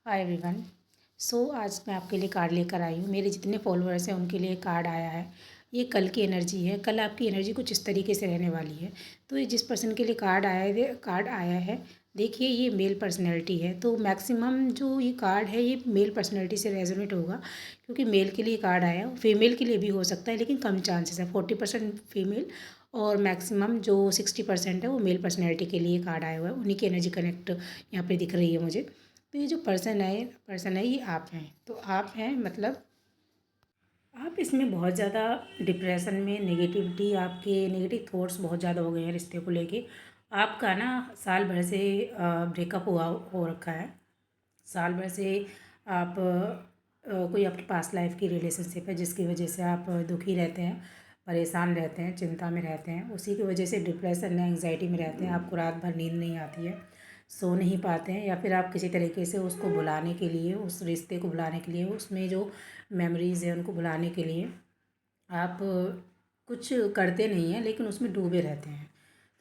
Hi everyone. आज मैं आपके लिए कार्ड लेकर आई हूँ। मेरे जितने फॉलोअर्स हैं उनके लिए कार्ड आया है। ये कल की एनर्जी है। कल आपकी एनर्जी कुछ इस तरीके से रहने वाली है। तो ये जिस पर्सन के लिए कार्ड आया है, देखिए ये मेल पर्सनैलिटी है। तो मैक्सिमम जो ये कार्ड है ये मेल पर्सनैलिटी से रेजोनेट होगा, क्योंकि मेल के लिए कार्ड आया है। फीमेल के लिए भी हो सकता है लेकिन कम चांसेस है, 40% फीमेल और मैक्सिमम जो 60% है वो मेल पर्सनैलिटी के लिए कार्ड आया हुआ है। उन्हीं की एनर्जी कनेक्ट यहाँ पे दिख रही है मुझे। तो ये जो पर्सन है ये आप हैं। तो आप हैं मतलब आप इसमें बहुत ज़्यादा डिप्रेशन में, नेगेटिविटी, आपके नेगेटिव थॉट्स बहुत ज़्यादा हो गए हैं रिश्ते को लेके। आपका ना साल भर से ब्रेकअप हुआ हो रखा है। साल भर से आप कोई आपकी पास्ट लाइफ की रिलेशनशिप है जिसकी वजह से आप दुखी रहते हैं, परेशान रहते हैं, चिंता में रहते हैं। उसी की वजह से डिप्रेशन या एंग्जाइटी में रहते हैं। आपको रात भर नींद नहीं आती है, सो नहीं पाते हैं, या फिर आप किसी तरीके से उसको भुलाने के लिए, उस रिश्ते को भुलाने के लिए, उसमें जो मेमोरीज़ है उनको भुलाने के लिए आप कुछ करते नहीं हैं लेकिन उसमें डूबे रहते हैं।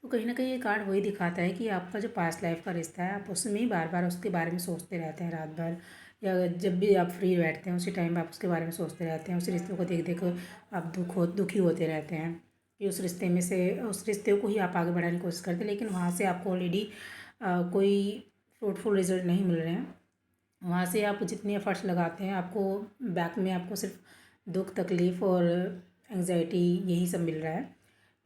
तो कहीं ना कहीं ये कार्ड वही दिखाता है कि आपका जो पास्ट लाइफ का रिश्ता है आप उसमें ही बार बार उसके बारे में सोचते रहते हैं रात भर, या जब भी आप फ्री बैठते हैं उसी टाइम आप उसके बारे में सोचते रहते हैं। उस रिश्ते को देख देख आप दुखी होते रहते हैं कि उस रिश्ते को ही आप आगे बढ़ाने की कोशिश करते हैं, लेकिन वहाँ से आपको ऑलरेडी कोई फ्रूटफुल रिजल्ट नहीं मिल रहे हैं। वहाँ से आप जितने एफर्ट्स लगाते हैं आपको बैक में आपको सिर्फ दुख, तकलीफ़ और एंग्जाइटी यही सब मिल रहा है।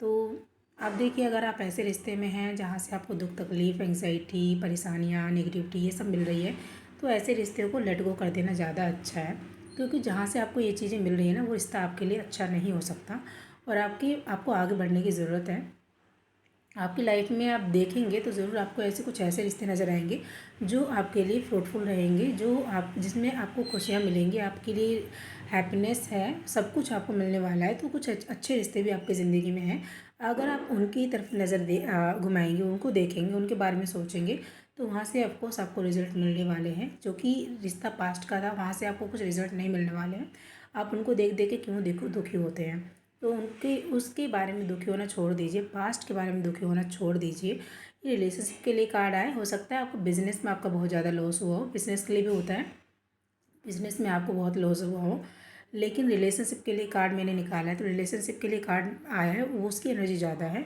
तो आप देखिए, अगर आप ऐसे रिश्ते में हैं जहाँ से आपको दुख, तकलीफ़, एंग्जाइटी, परेशानियाँ, नेगेटिविटी ये सब मिल रही है, तो ऐसे रिश्ते को लेट गो कर देना ज़्यादा अच्छा है। क्योंकि जहाँ से आपको ये चीज़ें मिल रही है ना, वो रिश्ता आपके लिए अच्छा नहीं हो सकता और आपको आगे बढ़ने की ज़रूरत है। आपकी लाइफ में आप देखेंगे तो ज़रूर आपको ऐसे रिश्ते नज़र आएंगे जो आपके लिए फ्रूटफुल रहेंगे, जिसमें आपको खुशियाँ मिलेंगी, आपके लिए हैप्पीनेस है, सब कुछ आपको मिलने वाला है। तो कुछ अच्छे रिश्ते भी आपकी ज़िंदगी में हैं। अगर आप उनकी तरफ घुमाएंगे, उनको देखेंगे, उनके बारे में सोचेंगे, तो वहाँ से ऑफकोर्स आपको रिजल्ट मिलने वाले हैं। जो कि रिश्ता पास्ट का था वहाँ से आपको कुछ रिजल्ट नहीं मिलने वाले हैं। आप उनको देख देख के क्यों देखो दुखी होते हैं। तो उसके बारे में दुखी होना छोड़ दीजिए, पास्ट के बारे में दुखी होना छोड़ दीजिए। ये रिलेशनशिप के लिए कार्ड आए, हो सकता है आपको बिजनेस में आपका बहुत ज़्यादा लॉस हुआ हो, बिजनेस के लिए भी होता है, बिजनेस में आपको बहुत लॉस हुआ हो, लेकिन रिलेशनशिप के लिए कार्ड मैंने निकाला है तो रिलेशनशिप के लिए कार्ड आया है, वो उसकी एनर्जी ज़्यादा है।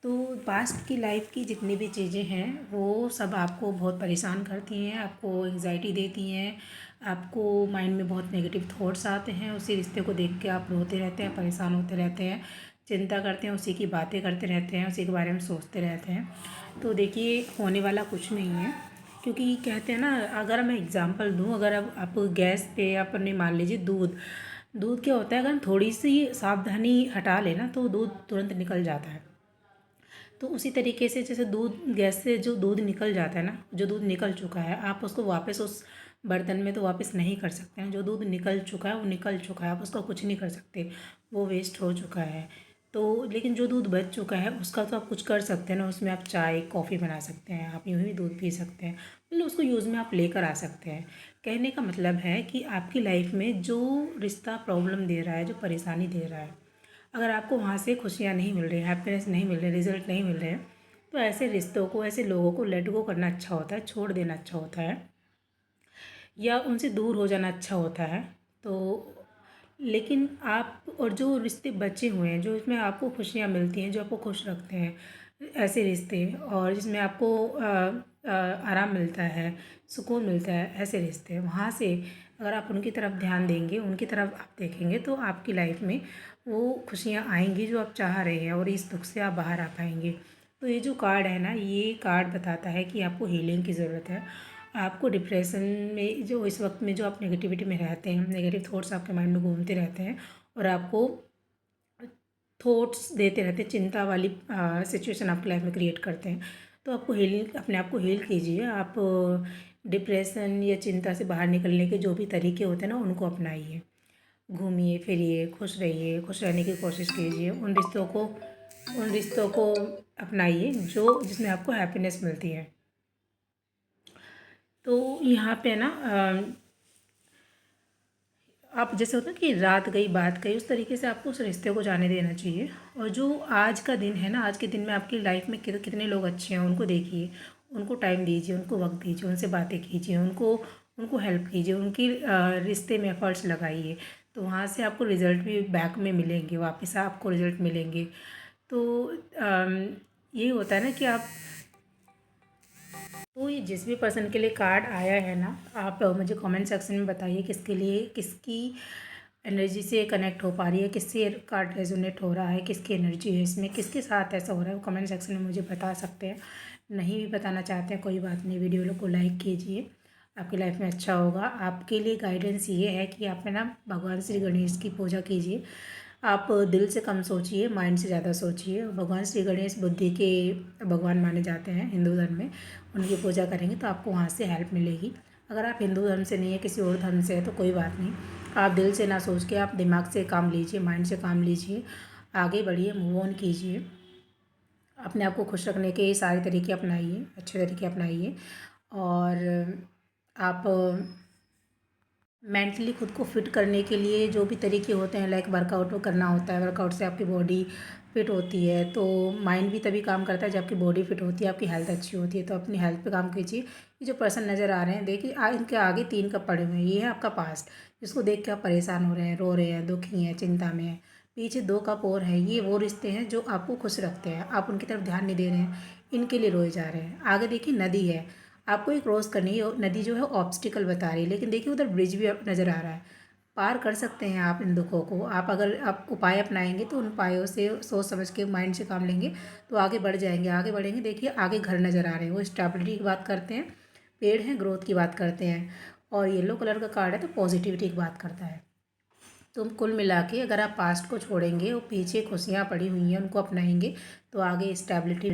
तो पास्ट की लाइफ की जितनी भी चीज़ें हैं वो सब आपको बहुत परेशान करती हैं, आपको एंग्जाइटी देती हैं, आपको माइंड में बहुत नेगेटिव थॉट्स आते हैं। उसी रिश्ते को देख के आप रोते रहते हैं, परेशान होते रहते हैं, चिंता करते हैं, उसी की बातें करते रहते हैं, उसी के बारे में सोचते रहते हैं। तो देखिए, होने वाला कुछ नहीं है। क्योंकि कहते हैं ना, अगर मैं एग्जांपल दूं, अगर अब आप गैस पे अपने मान लीजिए दूध दूध क्या होता है, अगर हम थोड़ी सी सावधानी हटा लेना तो दूध तुरंत निकल जाता है। तो उसी तरीके से जैसे दूध, गैस से जो दूध निकल जाता है ना, जो दूध निकल चुका है आप उसको वापस उस बर्तन में तो वापस नहीं कर सकते हैं। जो दूध निकल चुका है वो निकल चुका है, आप उसका कुछ नहीं कर सकते, वो वेस्ट हो चुका है। तो लेकिन जो दूध बच चुका है उसका तो आप कुछ कर सकते हैं ना, उसमें आप चाय, कॉफ़ी बना सकते हैं, आप यूँ ही दूध पी सकते हैं, मतलब उसको यूज़ में आप लेकर आ सकते हैं। कहने का मतलब है कि आपकी लाइफ में जो रिश्ता प्रॉब्लम दे रहा है, जो परेशानी दे रहा है, अगर आपको वहाँ से खुशियाँ नहीं मिल रही, हैप्पीनेस नहीं मिल रही, रिजल्ट नहीं मिल रहे हैं, तो ऐसे रिश्तों को, ऐसे लोगों को लेट गो करना अच्छा होता है, छोड़ देना अच्छा होता है, या उनसे दूर हो जाना अच्छा होता है। तो लेकिन आप, और जो रिश्ते बचे हुए हैं, जो इसमें आपको खुशियाँ मिलती हैं, जो आपको खुश रखते हैं, ऐसे रिश्ते, और जिसमें आपको आराम मिलता है, सुकून मिलता है, ऐसे रिश्ते, वहाँ से अगर आप उनकी तरफ ध्यान देंगे, उनकी तरफ आप देखेंगे, तो आपकी लाइफ में वो खुशियाँ आएंगी जो आप चाह रहे हैं और इस दुख से आप बाहर आ पाएंगे। तो ये जो कार्ड है ना, ये कार्ड बताता है कि आपको हीलिंग की ज़रूरत है। आपको डिप्रेशन में, जो इस वक्त में जो आप नेगेटिविटी में रहते हैं, नेगेटिव थॉट्स आपके माइंड में घूमते रहते हैं और आपको थॉट्स देते रहते हैं, चिंता वाली सिचुएशन आपकी लाइफ में क्रिएट करते हैं। तो आपको हील, अपने आप को हील कीजिए। आप डिप्रेशन या चिंता से बाहर निकलने के जो भी तरीके होते हैं ना, उनको अपनाइए, घूमिए फिरिए, खुश रहिए, खुश रहने की कोशिश कीजिए। उन रिश्तों को अपनाइए जो जिसमें आपको हैप्पीनेस मिलती है। तो यहाँ पे ना आप, जैसे होता है कि रात गई बात गई, उस तरीके से आपको उस रिश्ते को जाने देना चाहिए। और जो आज का दिन है ना, आज के दिन में आपकी लाइफ में कितने लोग अच्छे हैं उनको देखिए, उनको टाइम दीजिए, उनको वक्त दीजिए, उनसे बातें कीजिए, उनको हेल्प कीजिए, उनकी रिश्ते में एफर्ट्स लगाइए, तो वहाँ से आपको रिज़ल्ट भी बैक में मिलेंगे, वापस आपको रिज़ल्ट मिलेंगे। तो ये होता है ना कि आप, तो ये जिस भी पर्सन के लिए कार्ड आया है ना, आप मुझे कमेंट सेक्शन में बताइए किसके लिए, किसकी एनर्जी से कनेक्ट हो पा रही है, किससे कार्ड रेजोनेट हो रहा है, किसकी एनर्जी है इसमें, किसके साथ ऐसा हो रहा है, वो कमेंट सेक्शन में मुझे बता सकते हैं। नहीं भी बताना चाहते हैं कोई बात नहीं, वीडियो को लाइक कीजिए, आपकी लाइफ में अच्छा होगा। आपके लिए गाइडेंस ये है कि आप है ना भगवान श्री गणेश की पूजा कीजिए। आप दिल से कम सोचिए, माइंड से ज़्यादा सोचिए। भगवान श्री गणेश बुद्धि के भगवान माने जाते हैं हिंदू धर्म में, उनकी पूजा करेंगे तो आपको वहाँ से हेल्प मिलेगी। अगर आप हिंदू धर्म से नहीं है, किसी और धर्म से है, तो कोई बात नहीं, आप दिल से ना सोच के आप दिमाग से काम लीजिए, माइंड से काम लीजिए, आगे बढ़िए, मूव ऑन कीजिए, अपने आप को खुश रखने के सारे तरीके अपनाइए, अच्छे तरीके अपनाइए। और आप मेंटली खुद को फिट करने के लिए जो भी तरीके होते हैं, लाइक वर्कआउट करना होता है, वर्कआउट से आपकी बॉडी फिट होती है, तो माइंड भी तभी काम करता है जब आपकी बॉडी फिट होती है, आपकी हेल्थ अच्छी होती है। तो अपनी हेल्थ पे काम कीजिए। ये जो पर्सन नज़र आ रहे हैं, देखिए इनके आगे 3 कप पड़े हुए हैं, ये है आपका पास्ट, जिसको देख के आप परेशान हो रहे हैं, रो रहे हैं, दुखी हैं, चिंता में हैं। पीछे 2 कप और हैं, ये वो रिश्ते हैं जो आपको खुश रखते हैं, आप उनकी तरफ ध्यान नहीं दे रहे हैं, इनके लिए रोए जा रहे हैं। आगे देखिए नदी है, आपको ये क्रॉस करनी है, नदी जो है ऑब्स्टिकल बता रही है, लेकिन देखिए उधर ब्रिज भी नज़र आ रहा है। पार कर सकते हैं आप इन दुखों को, आप अगर आप उपाय अपनाएंगे तो उन उपायों से सोच समझ के माइंड से काम लेंगे तो आगे बढ़ जाएंगे, आगे बढ़ेंगे। देखिए आगे घर नज़र आ रहे हैं, वो स्टेबिलिटी की बात करते हैं, पेड़ हैं, ग्रोथ की बात करते हैं। और येलो कलर का कार्ड है तो पॉजिटिविटी की बात करता है। तो कुल मिला के अगर आप पास्ट को छोड़ेंगे और पीछे खुशियाँ पड़ी हुई हैं उनको अपनाएंगे तो आगे स्टेबिलिटी